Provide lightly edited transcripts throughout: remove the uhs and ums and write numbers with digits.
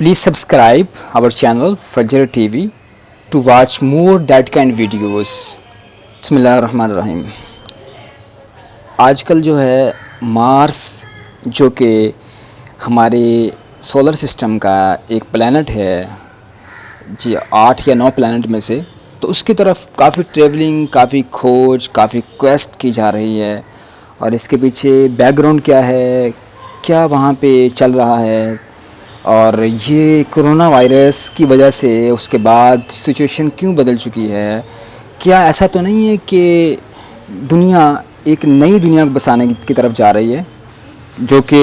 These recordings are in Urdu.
Please subscribe our channel Fajr TV to watch more that kind videos. Bismillahirrahmanirrahim. آج کل جو ہے مارس جو کہ ہمارے سولر سسٹم کا ایک پلانٹ ہے جی 8 یا 9 پلانٹ میں سے، تو اس کی طرف کافی ٹریولنگ، کافی کھوج، کافی کویسٹ کی جا رہی ہے. اور اس کے پیچھے بیک گراؤنڈ کیا ہے، کیا وہاں پہ چل رہا ہے، اور یہ کرونا وائرس کی وجہ سے اس کے بعد سچویشن کیوں بدل چکی ہے. کیا ایسا تو نہیں ہے کہ دنیا ایک نئی دنیا بسانے کی طرف جا رہی ہے، جو کہ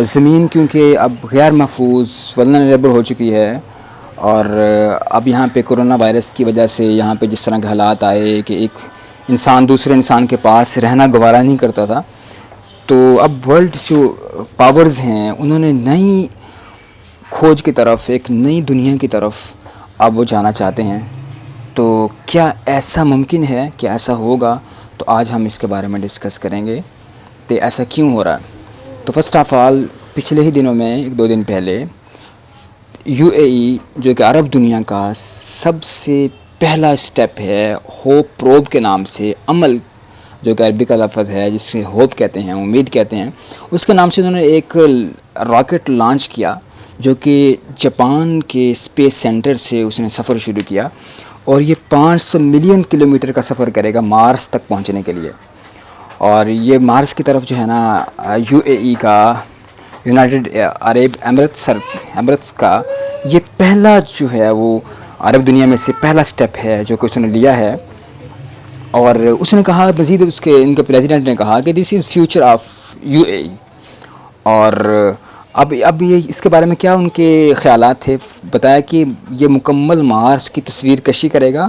زمین کیونکہ اب غیر محفوظ ولنریبل ہو چکی ہے، اور اب یہاں پہ کرونا وائرس کی وجہ سے یہاں پہ جس طرح کے حالات آئے کہ ایک انسان دوسرے انسان کے پاس رہنا گوارا نہیں کرتا تھا، تو اب ورلڈ جو پاورز ہیں انہوں نے نئی کھوج کی طرف، ایک نئی دنیا کی طرف اب وہ جانا چاہتے ہیں. تو کیا ایسا ممکن ہے کہ ایسا ہوگا؟ تو آج ہم اس کے بارے میں ڈسکس کریں گے کہ ایسا کیوں ہو رہا ہے. تو فرسٹ آف آل، پچھلے ہی دنوں میں 1-2 دن پہلے UAE جو کہ عرب دنیا کا سب سے پہلا اسٹیپ ہے ہوپ پروب کے نام سے، عمل جو کہ عربی کا لفظ ہے جس سے ہوپ کہتے ہیں، امید کہتے ہیں، اس کے نام سے انہوں نے ایک راکٹ لانچ کیا جو کہ جاپان کے اسپیس سینٹر سے اس نے سفر شروع کیا، اور یہ 500 ملین کلومیٹر کا سفر کرے گا مارس تک پہنچنے کے لیے. اور یہ مارس کی طرف جو ہے نا UAE کا، یونائٹڈ عرب ایمریٹس کا یہ پہلا جو ہے وہ عرب دنیا میں سے پہلا سٹیپ ہے جو کہ اس نے لیا ہے. اور اس نے کہا مزید، ان کے پریزیڈنٹ نے کہا کہ دس از فیوچر آف UAE. اور اب یہ اس کے بارے میں کیا ان کے خیالات تھے، بتایا کہ یہ مکمل مارس کی تصویر کشی کرے گا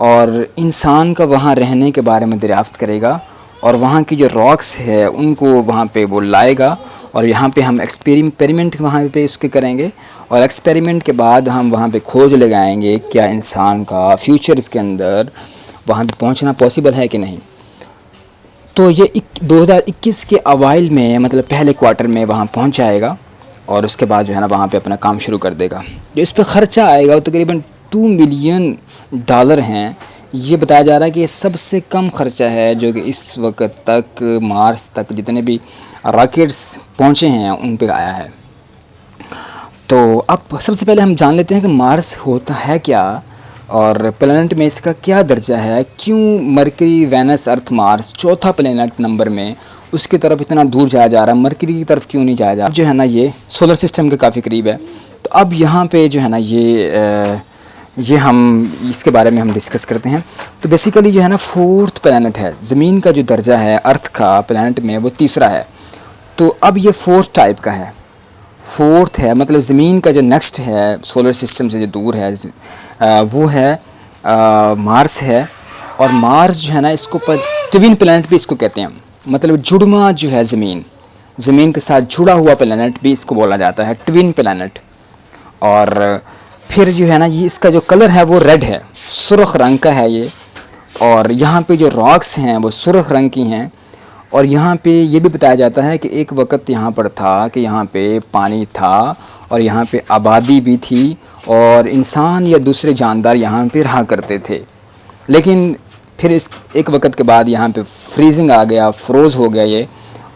اور انسان کا وہاں رہنے کے بارے میں دریافت کرے گا، اور وہاں کی جو راکس ہے ان کو وہاں پہ وہ لائے گا، اور یہاں پہ ہم ایکسپیریمنٹ وہاں پہ اس کے کریں گے، اور ایکسپیریمنٹ کے بعد ہم وہاں پہ کھوج لگائیں گے کیا انسان کا فیوچر اس کے اندر وہاں پہ پہنچنا پاسبل ہے کہ نہیں. تو یہ 2021 کے اوائل میں، مطلب پہلے کوارٹر میں وہاں پہنچ جائے گا، اور اس کے بعد جو ہے نا وہاں پہ اپنا کام شروع کر دے گا. جو اس پہ خرچہ آئے گا وہ تقریباً $2 ملین ہیں. یہ بتایا جا رہا ہے کہ یہ سب سے کم خرچہ ہے جو کہ اس وقت تک مارس تک جتنے بھی راکٹس پہنچے ہیں ان پہ آیا ہے. تو اب سب سے پہلے ہم جان لیتے ہیں کہ مارس ہوتا ہے کیا، اور پلانٹ میں اس کا کیا درجہ ہے، کیوں مرکری، وینس، ارتھ، مارس چوتھا پلانٹ نمبر میں اس کی طرف اتنا دور جایا جا رہا ہے، مرکری کی طرف کیوں نہیں جایا جا رہا. اب جو ہے نا یہ سولر سسٹم کے کافی قریب ہے. تو اب یہاں پہ جو ہے نا یہ ہم اس کے بارے میں ہم ڈسکس کرتے ہیں. تو بیسیکلی جو ہے نا 4تھ پلانٹ ہے، زمین کا جو درجہ ہے ارتھ کا پلانٹ میں وہ تیسرا ہے. تو اب یہ 4تھ ٹائپ کا ہے، 4تھ ہے، مطلب زمین کا جو نیکسٹ ہے سولر سسٹم سے جو دور ہے وہ ہے مارس ہے. اور مارس جو ہے نا اس کو ٹوین پلانٹ بھی اس کو کہتے ہیں، مطلب جڑواں جو ہے زمین کے ساتھ جڑا ہوا پلانٹ بھی اس کو بولا جاتا ہے، ٹوین پلانٹ. اور پھر جو ہے نا یہ اس کا جو کلر ہے وہ ریڈ ہے، سرخ رنگ کا ہے یہ. اور یہاں پہ جو راکس ہیں وہ سرخ رنگ کی ہیں. اور یہاں پہ یہ بھی بتایا جاتا ہے کہ ایک وقت یہاں پر تھا کہ یہاں پہ پانی تھا، اور یہاں پہ آبادی بھی تھی، اور انسان یا دوسرے جاندار یہاں پہ رہا کرتے تھے. لیکن پھر اس ایک وقت کے بعد یہاں پہ فریزنگ آ گیا، فروز ہو گیا یہ،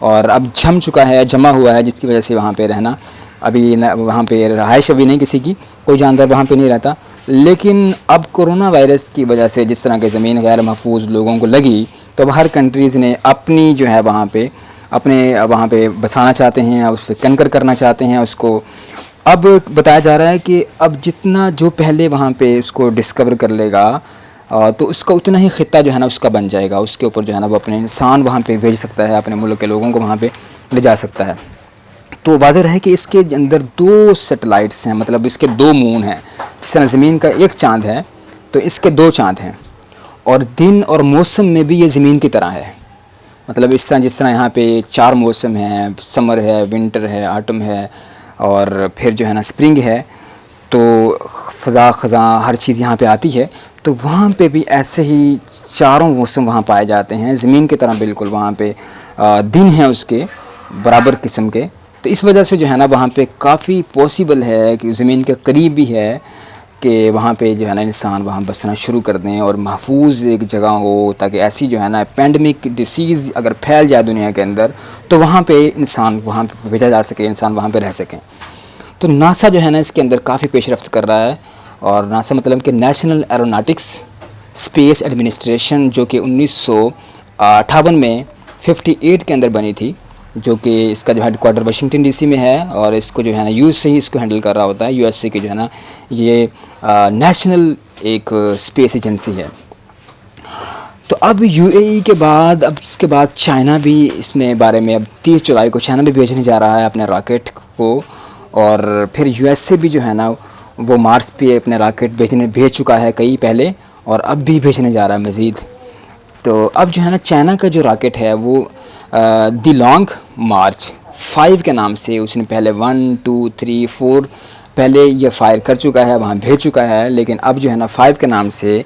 اور اب جم چکا ہے، جمع ہوا ہے، جس کی وجہ سے وہاں پہ رہنا ابھی وہاں پہ رہائش ابھی نہیں کسی کی، کوئی جاندار وہاں پہ نہیں رہتا. لیکن اب کرونا وائرس کی وجہ سے جس طرح کہ زمین غیر محفوظ لوگوں کو لگی، تو اب ہر کنٹریز نے اپنی جو ہے وہاں پہ بسانا چاہتے ہیں، اس پہ کنکر کرنا چاہتے ہیں اس کو. اب بتایا جا رہا ہے کہ اب جتنا جو پہلے وہاں پہ اس کو ڈسکور کر لے گا تو اس کا اتنا ہی خطہ جو ہے نا اس کا بن جائے گا، اس کے اوپر جو ہے نا وہ اپنے انسان وہاں پہ بھیج سکتا ہے، اپنے ملک کے لوگوں کو وہاں پہ لے جا سکتا ہے. تو واضح ہے کہ اس کے اندر 2 سیٹلائٹس ہیں، مطلب اس کے 2 مون ہیں. جس طرح زمین کا ایک چاند ہے تو اس کے 2 چاند ہیں، اور دن اور موسم میں بھی یہ زمین کی طرح ہے. مطلب اس طرح جس طرح یہاں پہ 4 موسم ہیں، سمر ہے، ونٹر ہے، آٹم ہے، اور پھر جو ہے نا اسپرنگ ہے. تو فضا خزاں ہر چیز یہاں پہ آتی ہے. تو وہاں پہ بھی ایسے ہی 4 موسم وہاں پائے جاتے ہیں، زمین کی طرح بالکل. وہاں پہ دن ہیں اس کے برابر قسم کے، تو اس وجہ سے جو ہے نا وہاں پہ کافی پاسبل ہے کہ زمین کے قریب بھی ہے کہ وہاں پہ جو ہے نا انسان وہاں بسنا شروع کر دیں اور محفوظ ایک جگہ ہو، تاکہ ایسی جو ہے نا پینڈمک ڈیسیز اگر پھیل جائے دنیا کے اندر تو وہاں پہ انسان وہاں پہ بھیجا جا سکے، انسان وہاں پہ رہ سکیں۔ تو ناسا جو ہے نا اس کے اندر کافی پیش رفت کر رہا ہے، اور ناسا مطلب کہ نیشنل ایروناٹکس اسپیس ایڈمنسٹریشن، جو کہ 1958 میں 58 کے اندر بنی تھی، جو کہ اس کا جو headquarter Washington D C میں ہے، اور اس کو جو ہے نا یو ایس سے ہی اس کو ہینڈل کر رہا ہوتا ہے۔ یو ایس اے کی جو ہے نا یہ نیشنل ایک اسپیس ایجنسی ہے۔ تو اب یو اے ای کے بعد اب اس کے بعد چائنا بھی اس میں بارے میں اب 30 جولائی کو چائنا بھی بھیجنے جا رہا ہے اپنے راکٹ کو، اور پھر یو ایس اے بھی جو ہے نا وہ مارس پہ اپنے راکٹ بھیج چکا ہے کئی پہلے، اور اب بھی بھیجنے جا رہا ہے مزید۔ تو اب جو ہے نا چائنا کا جو راکٹ ہے وہ دی لانگ مارچ 5 کے نام سے اس نے پہلے 1 2 3 4 پہلے یہ فائر کر چکا ہے، وہاں بھیج چکا ہے، لیکن اب جو ہے نا 5 کے نام سے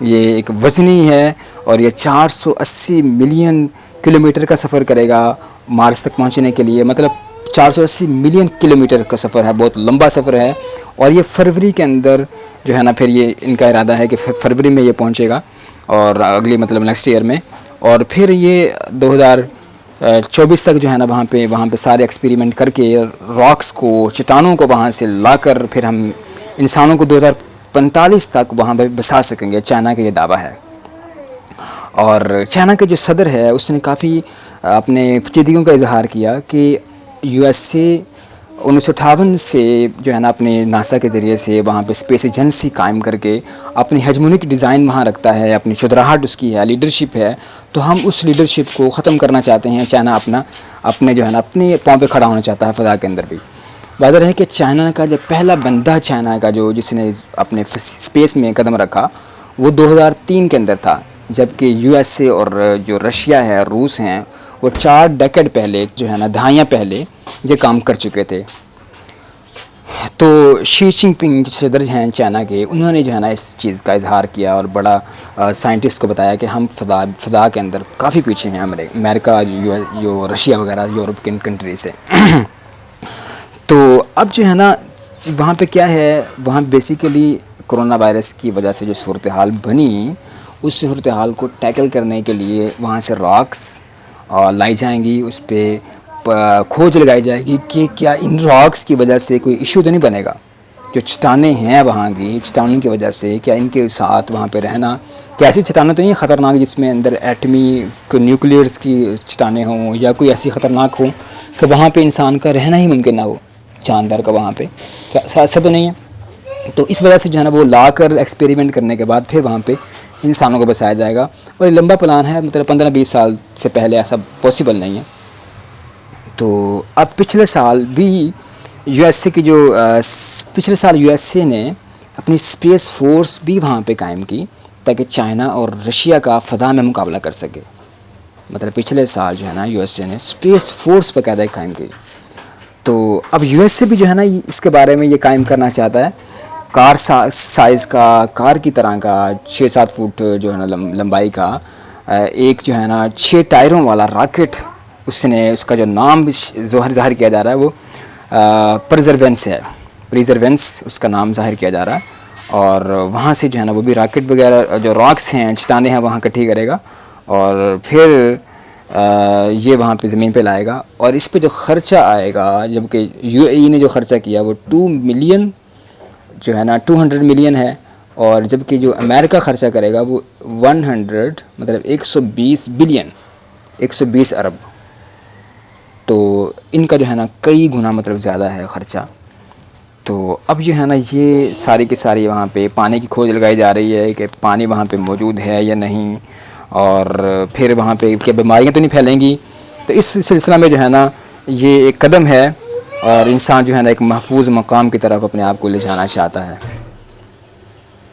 یہ ایک وزنی ہے، اور یہ 480 ملین کلومیٹر کا سفر کرے گا مارس تک پہنچنے کے لیے۔ مطلب 480 ملین کلومیٹر کا سفر ہے، بہت لمبا سفر ہے، اور یہ فروری کے اندر جو ہے نا پھر یہ ان کا ارادہ ہے کہ فروری میں یہ پہنچے گا، اور اگلی مطلب نیکسٹ ایئر میں، اور پھر یہ 2024 تک جو ہے نا وہاں پہ سارے ایکسپیریمنٹ کر کے راکس کو، چٹانوں کو وہاں سے لا کر پھر ہم انسانوں کو 2045 تک وہاں پہ بسا سکیں گے، چائنا کا یہ دعویٰ ہے۔ اور چائنا کے جو صدر ہے اس نے کافی اپنے پیچیدگیوں کا اظہار کیا کہ یو ایس اے 1958 سے جو ہے نا اپنے ناسا کے ذریعے سے وہاں پہ اسپیس ایجنسی قائم کر کے اپنی ہیجمونک ڈیزائن وہاں رکھتا ہے، اپنی چودراہٹ اس کی ہے، لیڈرشپ ہے، تو ہم اس لیڈرشپ کو ختم کرنا چاہتے ہیں۔ چائنا اپنے جو ہے نا اپنے پاؤں پہ کھڑا ہونا چاہتا ہے فضا کے اندر بھی۔ واضح ہے کہ چائنا کا جو پہلا بندہ چائنا کا جس نے اپنے اسپیس میں قدم رکھا وہ 2003 کے اندر تھا، جبکہ یو ایس اے اور جو رشیا ہے، روس ہیں، وہ 4 ڈیکیڈ پہلے جو ہے نا دہائیاں پہلے یہ کام کر چکے تھے۔ تو شی جن پنگ جو صدر ہیں چائنا کے، انہوں نے جو ہے نا اس چیز کا اظہار کیا اور بڑا سائنٹسٹ کو بتایا کہ ہم فضا کے اندر کافی پیچھے ہیں امریکہ، جو رشیا وغیرہ یورپ کے کنٹری سے۔ تو اب جو ہے نا وہاں پہ کیا ہے، وہاں بیسیکلی کرونا وائرس کی وجہ سے جو صورتحال بنی، اس صورتحال کو ٹیکل کرنے کے لیے وہاں سے راکس لائی جائیں گی، اس پہ کھوج لگائی جائے گی کہ کیا ان راکس کی وجہ سے کوئی ایشو تو نہیں بنے گا، جو چٹانیں ہیں وہاں کی، چٹانوں کی وجہ سے کیا ان کے ساتھ وہاں پہ رہنا، کیسی چٹانیں تو نہیں خطرناک جس میں اندر ایٹمی نیوکلیئرز کی چٹانیں ہوں، یا کوئی ایسی خطرناک ہوں کہ وہاں پہ انسان کا رہنا ہی ممکن نہ ہو، جاندار کا وہاں پہ، ایسا تو نہیں ہے۔ تو اس وجہ سے جو ہے نا وہ لا کر ایکسپیریمنٹ کرنے کے بعد پھر وہاں پہ انسانوں کو بسایا جائے گا، اور یہ لمبا پلان ہے، مطلب 15-20 سال سے پہلے ایسا پاسبل نہیں ہے۔ تو اب پچھلے سال بھی یو ایس اے کی پچھلے سال یو ایس اے نے اپنی اسپیس فورس بھی وہاں پہ قائم کی تاکہ چائنا اور رشیا کا فضا میں مقابلہ کر سکے۔ مطلب پچھلے سال جو ہے نا یو ایس اے نے اسپیس فورس باقاعدہ قائم کی۔ تو اب یو ایس اے بھی جو ہے نا اس کے بارے میں یہ قائم کرنا چاہتا ہے، کار سائز کا، کار کی طرح کا 6-7 فٹ جو ہے نا لمبائی کا ایک جو ہے نا 6 ٹائروں والا راکٹ، اس کا جو نام بھی ظاہر کیا جا رہا ہے وہ پرزروینس ہے، پریزروینس اس کا نام ظاہر کیا جا رہا ہے، اور وہاں سے جو ہے نا وہ بھی راکٹ وغیرہ جو راکس ہیں، چٹانیں ہیں، وہاں اکٹھی کرے گا، اور پھر یہ وہاں پہ زمین پہ لائے گا، اور اس پہ جو خرچہ آئے گا، جبکہ یو اے ای نے جو خرچہ کیا وہ 2 ملین جو ہے نا 200 ملین ہے، اور جبکہ جو امریکہ خرچہ کرے گا وہ 100 مطلب 120 بلین، 120 ارب۔ تو ان کا جو ہے نا کئی گنا مطلب زیادہ ہے خرچہ۔ تو اب جو ہے نا یہ ساری کی ساری وہاں پہ پانی کی کھوج لگائی جا رہی ہے کہ پانی وہاں پہ موجود ہے یا نہیں، اور پھر وہاں پہ کیا بیماریاں تو نہیں پھیلیں گی۔ تو اس سلسلہ میں جو ہے نا یہ ایک قدم ہے، اور انسان جو ہے نا ایک محفوظ مقام کی طرف اپنے آپ کو لے جانا چاہتا ہے۔